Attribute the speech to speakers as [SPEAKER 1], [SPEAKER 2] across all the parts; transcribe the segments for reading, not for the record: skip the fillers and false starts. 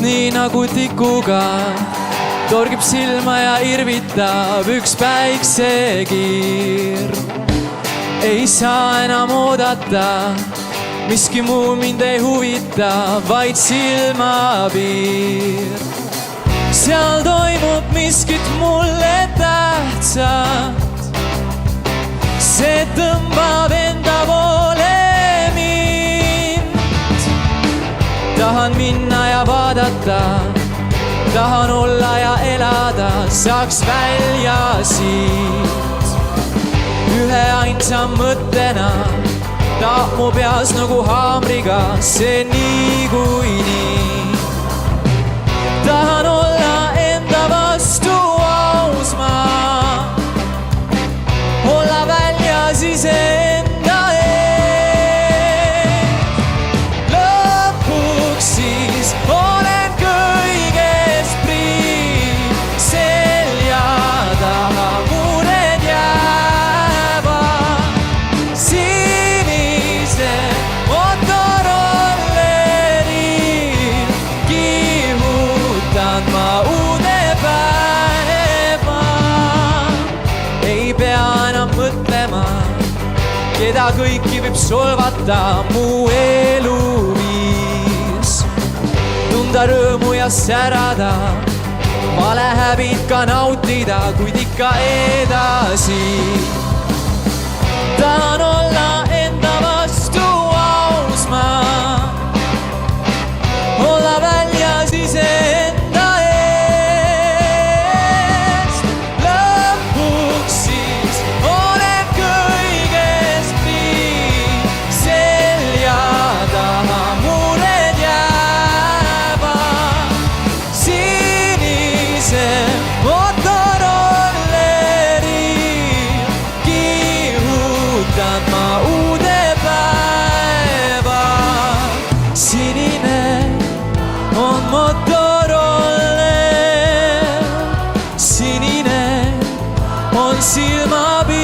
[SPEAKER 1] just nii nagu tikuga torgib silma ja irvitab üks päiksekiir. Ei saa enam oodata, miski muu mind ei huvita, vaid silmapiir. Seal toimub miskit mulle tähtsat, see tõmbab enda poole mind. Tahan minna ja vaadata, tahan olla ja elada, saaks välja siit. Ühe ainsa mõttena taab mu peas nagu haamriga see niikuinii. Tahan olla enda vastu aus ma, olla väljas iseenda ees. Lõpuks siis olen kõigest priin, selja taha mured jäävad. Sinise motorolleril kihutan ma uude päeva. Ei pea enam mõtlema, keda kõiki võib solvata mu eluviis. Tunda rõõmu ja särada, vale häbid ka nautida, kuid ikka edasi. Tahan olla enda vastu aus ma, olla väljas iseenda eest. Lõpuks siis olen kõigest priin, selja taha mured jäävad. Sinise motorolleril kihutan ma uude päeva. Sinine on motoroller, sinine on silmapiir.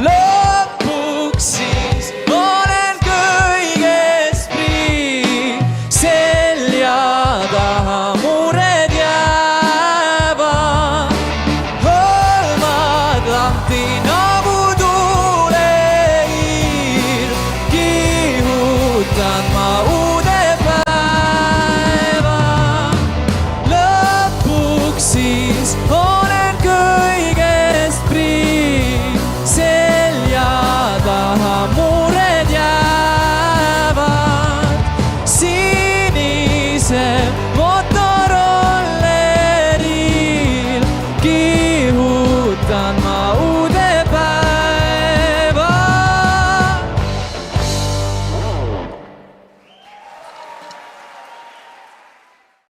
[SPEAKER 1] Lõpuks siis olen kõigest priin, selja taha mured jäävad. Hõlmad lahti nagu tuuleiil, kihutan ma uude päeva. Lõpuks siis